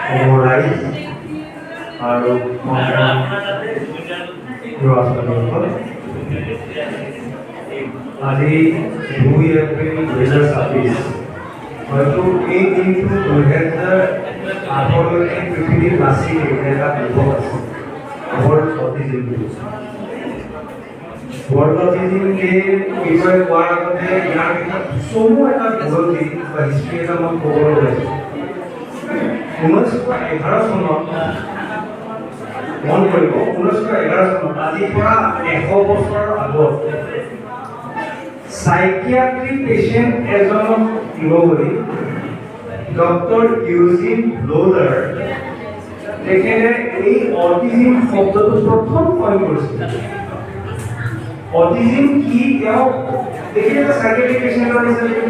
ৰাইজ আৰু ল'ৰা-ছোৱালীসকল আজি 2 এপ্ৰিল 2026 হয়তো এই দিনটো 2008লৈকে পৃথিৱীত নাছিল এটা বিপদ আছে world autism day. World autism day বিষয়ে কোৱাৰ আগতে ইয়াৰ বিষয়ে চমু এটা বুৰঞ্জী বা হিষ্ট্ৰী এটা মই ক'বলৈ ওলাইছোঁ। 1911 চনত মন কৰিব 1911 চনত আজিৰ পৰা 100 বছৰৰ আগত সাইকিয়াট্ৰি পেশেন্ট এজনক লৈ ডক্টৰ ইউজিন ব্লোডাৰ তেখেতে এই অটিজিম শব্দটো প্ৰথম কইন কৰিছিল। অটিজিম কি তেওঁ তেখেতে সাইকিয়াট্ৰি পেশেন্টৰ হিচাপে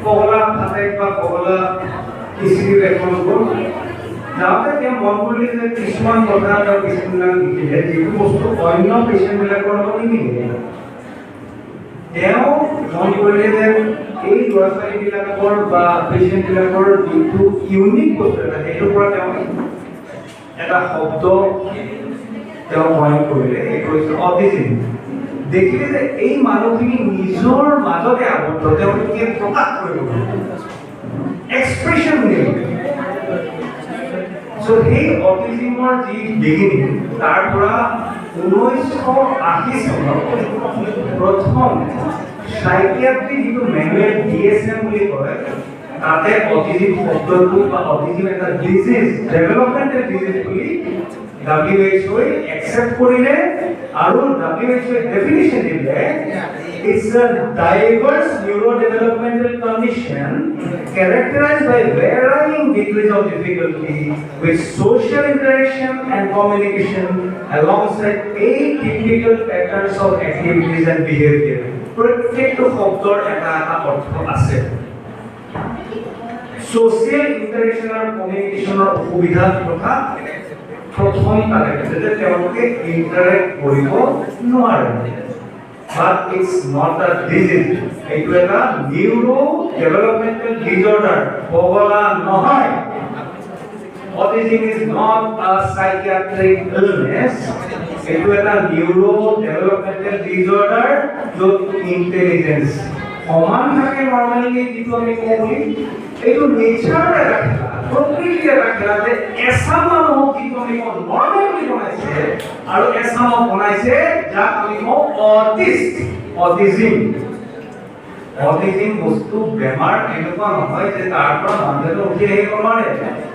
পগলা থাকে বা পগলা ইনষ্টিটিউট এখন গ'ল। যাওঁতে তেওঁ মন কৰিলে যে কিছুমান কথা তেওঁ কিছুমান লিখিলে যিটো বস্তু অন্য পেচেণ্টবিলাকৰ লগত নিমিলে। তেওঁ মন কৰিলে যে এই ল'ৰা ছোৱালীবিলাকৰ বা পেচেণ্টবিলাকৰ যিটো ইউনিক বস্তু এটা সেইটোৰ পৰা তেওঁ এটা শব্দ তেওঁ কইন কৰিলে, সেইটো হৈছে অটিজিম। দেখিলে যে এই মানুহখিনি নিজৰ মাজতে আবদ্ধ, তেওঁলোকে প্ৰকাশ কৰিব এক্সপ্ৰেশ্যন নিয়ে। চ' সেই অটিজিমৰ যি বিগিনিং তাৰ পৰা 1980 চনত প্ৰথম সাইকিয়াট্ৰি যিটো মেনুৱেল DSM বুলি কয় তাতে অটিজিম শব্দটো বা অটিজিম এটা ডিজিজ ডেভেলপমেণ্টেল ডিজিজ বুলি WHO একচেপ্ট কৰিলে আৰু WHO ডেফিনিশ্যন দিলে It's a diverse neurodevelopmental condition characterized by varying degrees of difficulty with social interaction and communication alongside atypical patterns of activities and behavior. প্ৰত্যেকটো শব্দৰ এটা অৰ্থ আছে। social interaction আৰু communicationৰ অসুবিধাৰ কথা প্ৰথম তাতে যে তেওঁলোকে ইণ্টাৰেক্ট কৰিব নোৱাৰে। But it's not a disease. It's a neurodevelopmental disorder. Pogala nohai. Autism is not a psychiatric illness. It's a neurodevelopmental disorder. जो intelligence. সমান থাকে নরমালি যেটো আমি কই এইটো নেচার রাখা প্রকৃতি রাখা যে এসা মানুহ যেটো আমি নরমালি বনাইছে আৰু এসা মানুহ বনাইছে যা আমি অটিস্ট অটিজিম। অটিজিম বস্তু বেমাৰ এনেকুৱা নহয় যে তাৰ পৰা মানুহে উঠি আহিব নোৱাৰে।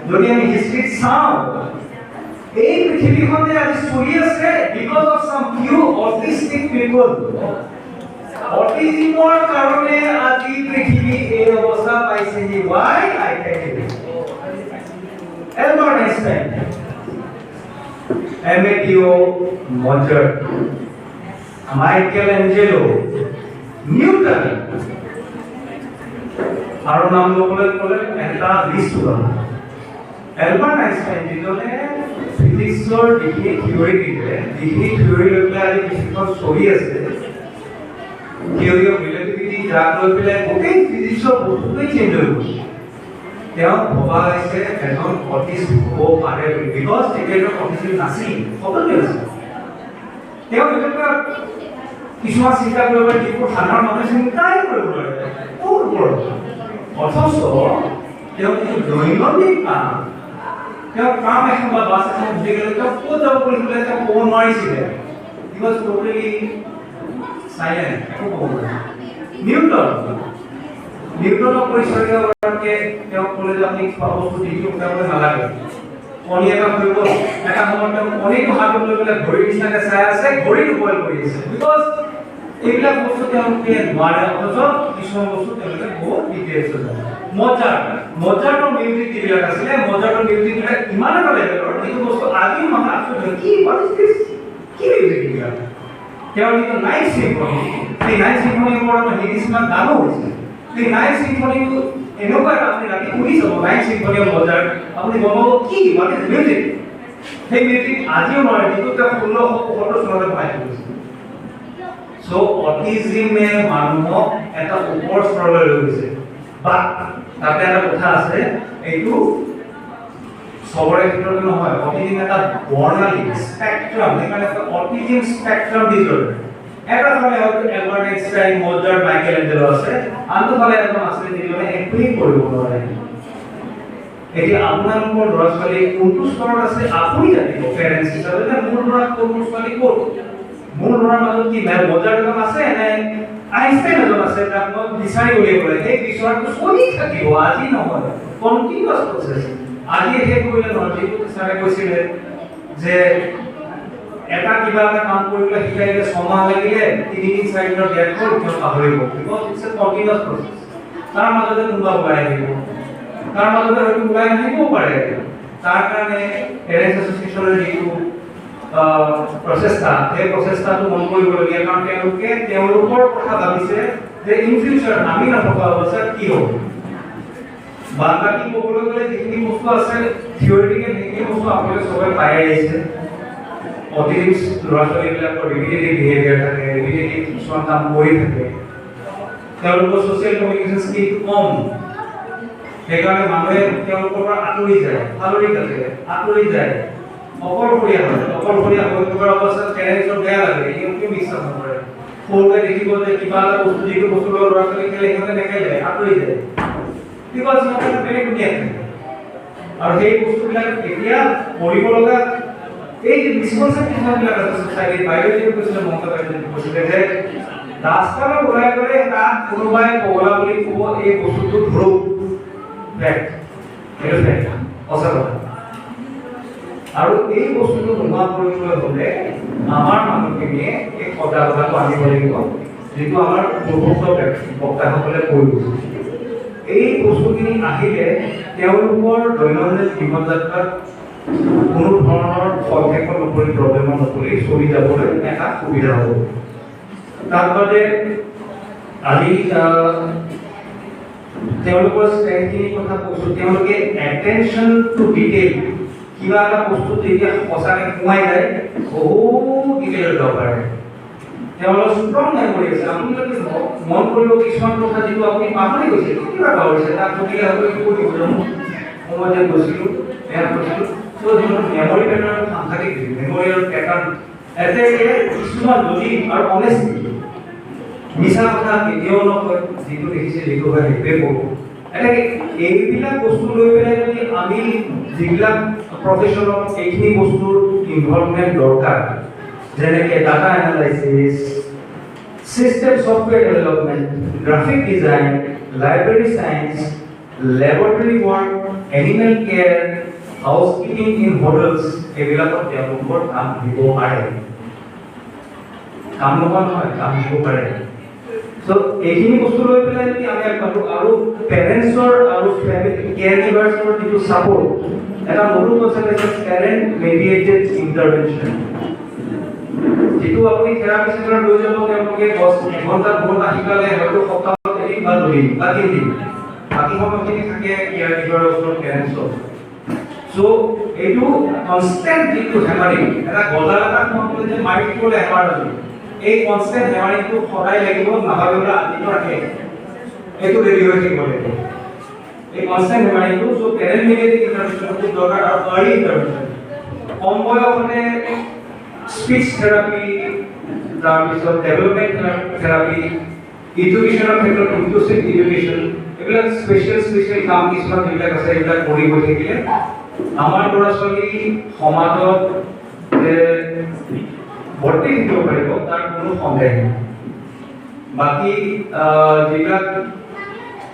যদি আমি হিষ্ট্ৰীত চাওঁ এই পৃথিৱীখনে আজি চলি আছে because of some few autistic people. অটিজিমৰ কাৰণে আজি পৃথিৱী এই অৱস্থা পাইছে যে why I tell you Albert Einstein, Amadeo Mozart, Michelangelo, Newton আৰু নাম লবলৈ ক'লে এটা লিষ্ট ওলাব। এলবাৰ্ট আইনষ্টাইন যিজনে ফিজিক্সৰ যিখিনি থিয়ৰী দিলে যিখিনি থিয়ৰী লৈ পেলাই আজি পৃথিৱীখন চলি আছে থিয়ৰী অফ ৰিলেটিভিটি যাক লৈ পেলাই গোটেই ফিজিক্সৰ বস্তুটোৱেই চেঞ্জ হৈ গৈছে। তেওঁ ভবা হৈছে এজন অটিষ্ট হ'ব পাৰে বুলি বিকজ তেখেতৰ অটিজিম নাছিল সকলোৱে আছিল। তেওঁ এনেকুৱা কিছুমান চিন্তা কৰিব যিবোৰ সাধাৰণ মানুহে চিন্তাই কৰিব নোৱাৰে ক'ৰ ওপৰত। অথচ তেওঁ কিছু দৈনন্দিন কাম তেওঁ কাম এখন বা বাছ এখন উঠি গ'লে তেওঁ ক'ত যাব বুলি ক'লে তেওঁ ক'ব নোৱাৰিছিলে। হি ৱাজ টোটেলি সাইলেন্ট, একো ক'ব নোৱাৰে। নিউটনৰ পৰিচয় দিয়াকে তেওঁ ক'লে যে আপুনি খোৱা বস্তু দেখিও উঠাবলৈ নালাগে। কণী এটা কৰিব এটা সময়ত তেওঁ কণীটো হাতত লৈ পেলাই ঘড়ীৰ নিচিনাকৈ চাই আছে, ঘড়ীটো বইল কৰি আছে বিকজ এইবিলাক বস্তু তেওঁলোকে নোৱাৰে। অথচ কিছুমান বস্তু তেওঁলোকে বহুত ডিটেইলছ জানে। মজাৰ্টৰ মিউজিক যিবিলাক আছিলে মজাৰ্টৰ মিউজিকবিলাক ইমান এটা লেভেলৰ যিটো বস্তু আজিও মানুহ আচৰিত হয় কি হোৱাট ইজ দিছ কি মিউজিক এইবিলাক। তেওঁৰ যিটো নাইট চিম্ফনি সেই নাইট চিম্ফনিৰ ওপৰত কিছুমান গানো হৈছে। এই নাইট চিম্ফনিটো এনেকুৱা এটা আপুনি ৰাতি শুনি চাব নাইট চিম্ফনি অফ মজাৰ্ট আপুনি গম পাব কি হোৱাট ইজ মিউজিক। সেই মিউজিক আজিও নোৱাৰে যিটো তেওঁ 1675 চনতে বনাই থৈছে। সো অটিজিমে মানুহক এটা ওপৰ স্তৰলৈ লৈ গৈছে। বাট তাতে এটা কথা আছে এইটো সবৰে ক্ষেত্ৰত নহয় অটিজিম এটা বৰ্ণালী স্পেক্ট্ৰাম মানে অটিজিম স্পেক্ট্ৰাম ডিজৰ্ডাৰ এটা ফালে হয়তো Albert Einstein Mozart Michael Angelo আছে আনটো ফালে এজন আছে যিজনে একোৱেই কৰিব নোৱাৰে এতিয়া আপোনালোকৰ ল'ৰা ছোৱালী কোনটো স্তৰত আছে আপুনি জানিব পেৰেণ্টছ হিচাপে যে মোৰ ল'ৰা কোনটো ছোৱালী ক'ত মোৰ ল'ৰাৰ মাজত কি মোজাৰ্ট এজন আছে নে আইনষ্টাইন এজন আছে তাক মই বিচাৰি উলিয়াব লাগে সেই বিচৰাটো চলি থাকিব আজি নহয় কণ্টিনিউৱাছ প্ৰচেছ আজি শেষ কৰিলে নহয় যিটো ছাৰে কৈছিলে যে এটা কিবা এটা কাম কৰিবলৈ শিকাইলে 6 মাহ লাগিলে 3 দিন 4 দিনৰ গেপ হ'ল তেওঁ পাহৰিব because it's a continuous process তাৰ মাজতে কোনোবা ওলাই আহিব তাৰ মাজতে হয়তো ওলাই নাহিবও পাৰে তাৰ কাৰণে পেৰেণ্টছ এছ'চিয়েশ্যনৰ যিটো প্ৰচেষ্টা সেই প্ৰচেষ্টাটো মন কৰিবলগীয়া কাৰণ তেওঁলোকে তেওঁলোকৰ কথা ভাবিছে যে ইন ফিউচাৰ আমি নথকা অৱস্থাত কি হ'ব বাকি ক'বলৈ গ'লে যিখিনি বস্তু আছে থিয়ৰিটিকেল সেইখিনি বস্তু আপোনালোকে সবে পাই আহিছে অটিজিম ল'ৰা ছোৱালীবিলাকৰ ৰিপিটেটিভ বিহেভিয়াৰ থাকে ৰিপিটেটিভ কিছুমান কাম কৰি থাকে তেওঁলোকৰ ছ'চিয়েল কমিউনিকেশ্যন স্কিল কম সেইকাৰণে মানুহে তেওঁলোকৰ পৰা আঁতৰি যায় আঁতৰি যায় অকলশৰীয়া হৈ থকাৰ অৱস্থাত পেৰেণ্টছৰ বেয়া লাগে সিহঁতে বিশ্বাস নকৰে সৰুতে দেখিব যে কিবা এটা বস্তু যিটো বস্তু ল'ৰা ছোৱালী খেলে সিহঁতে নেখেলে আঁতৰি যায় বিকজ সিহঁতে বেলেগ দুনীয়া থাকে আৰু সেই বস্তুবিলাক এতিয়া কৰিব লগা এই যে মিছকনচেপ্টবিলাক আছে ছ'চাইটিৰ বায়'লজি কৈছিলে মমতা বাইদেৱে কৈছিলে যে ৰাস্তালৈ ওলাই গ'লে তাক কোনোবাই পগলা বুলি ক'ব এই বস্তুটো ধৰক ফেক্ট এইটো ফেক্ট সঁচা কথা আৰু এই বস্তুটো নোহোৱা কৰিবলৈ হ'লে আমাৰ মানুহখিনিয়ে এই সজাগতাটো আনিব লাগিব যিটো আমাৰ পূৰ্বত বক্তাসকলে কৈ গৈছে এই বস্তুখিনি আহিলে তেওঁলোকৰ দৈনন্দিন জীৱন যাত্ৰাত কোনো ধৰণৰ সংক্ষেপত নপৰি প্ৰব্লেমত নপৰি চলি যাবলৈ এটা সুবিধা হ'ব তাৰ বাদে আজি তেওঁলোকৰ ষ্ট্ৰেংথখিনিৰ কথা কৈছোঁ তেওঁলোকে এটেনশ্যন টু ডিটেইল কিবা এটা বস্তু যেতিয়া সঁচাকৈ সোমাই যায় বহুত ডিটেইলত যাব পাৰে তেওঁলোকৰ ষ্ট্ৰং মেমৰি আছে আপোনালোকে মন কৰিব কিছুমান কথা যিটো আপুনি পাহৰি গৈছে কিবা পাহৰিছে তাক সুধিলে হয়তো একো কৰিব মই যে গৈছিলোঁ এয়া কৈছিলোঁ ত' যিটো মেমৰি পেটাৰ্ণ সাংঘাতিক মেমৰিয়েল পেটাৰ্ণ এতে কিছুমান লজিক আৰু অনেষ্টি মিছা কথা কেতিয়াও নকয় যিটো দেখিছে যিটো হয় সেইটোৱে ক'ব এনেকৈ এইবিলাক বস্তু লৈ পেলাই যদি আমি যিবিলাক প্ৰফেশ্যনত এইখিনি বস্তুৰ ইনভলভমেণ্ট দৰকাৰ যেনেকৈ data analysis system software development graphic design library science laboratory work animal care housekeeping in hotels এইবিলাকত তেওঁলোকৰ কাম দিব পাৰে কাম নোহোৱা নহয় কাম দিব পাৰে So, এইখিনি বস্তু লৈ পেলাই যদি আমি আগবাঢ়ো আৰু পেৰেণ্টছৰ আৰু ফেমিলি কেয়াৰ গিভাৰ্ছৰ যিটো ছাপোৰ্ট এটা নতুন কনচেপ্ট আছে পেৰেণ্ট মেডিয়েটেড ইণ্টাৰভেনশ্যন যিটো আপুনি থেৰাপি চেণ্টাৰত লৈ যাব তেওঁলোকে 10 ঘণ্টা শিকালে হয়তো সপ্তাহত এদিন বা 2 দিন বা 3 দিন বাকী সময়খিনি থাকে কেয়াৰ গিভাৰৰ ওচৰত পেৰেণ্টছৰ চ' এইটো কনষ্টেণ্ট যিটো হেমাৰিং এটা গজাল এটা সোমাবলৈ যে মাৰি দিবলৈ হেমাৰ নালাগে এই কনষ্টেণ্ট হেমাৰিংটো সদায় লাগিব নাভাবিবলৈ আজিটো ৰাখে এইটো ৰেডি হৈ থাকিব লাগিব এই কনষ্টেণ্ট হেমাৰিংটো চ' পেৰেণ্ট মেডিয়েটেড ইণ্টাৰভেনশ্যনটো দৰকাৰ আৰু আৰ্লি ইণ্টাৰভেনশ্যন কম বয়সতে স্পীচ থেৰাপি তাৰপিছত ডেভেলপমেণ্ট থেৰাপি এডুকেশ্যনৰ ক্ষেত্ৰত ইনক্লুচিভ এডুকেশ্যন এইবিলাক স্পেচিয়েল কাম কিছুমান যিবিলাক আছে এইবিলাক কৰি গৈ থাকিলে আমাৰ ল'ৰা ছোৱালী সমাজত ভৰ্তি থাকিব পাৰিব তাৰ কোনো সন্দেহ নাই বাকী যিবিলাক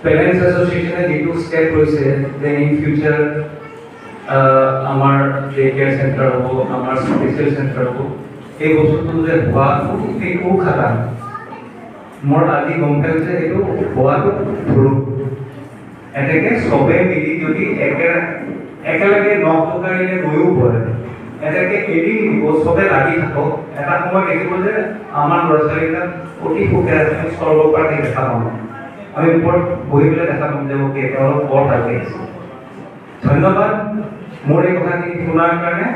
পেৰেণ্টছ এছ'চিয়েশ্যনে যিটো ষ্টেপ লৈছে যে ইন ফিউচাৰ আমাৰ ডে কেয়াৰ চেণ্টাৰ হ'ব আমাৰ স্পেচিয়েল চেণ্টাৰ হ'ব এই বস্তুটো যে হোৱাটো একো খাটা মোৰ আজি গম পাইছোঁ যে এইটো হোৱাটো ধৰোঁ এনেকৈ চবে মিলি যদি একেলগে নখ জোকাৰিলে গৈও পৰে এনেকৈ এদিন দিব চবে লাগি থাকক এটা সময় দেখিব যে আমাৰ ল'ৰা ছোৱালীবিলাক অতি সুখে আমি চলিব পৰাকৈ দেখা পাম আমি ওপৰত বহি পেলাই দেখা পাম যে অ'কে তেওঁলোক বৰ ভালকৈ আছে ধন্যবাদ মোৰ এই কথাখিনি শুনাৰ কাৰণে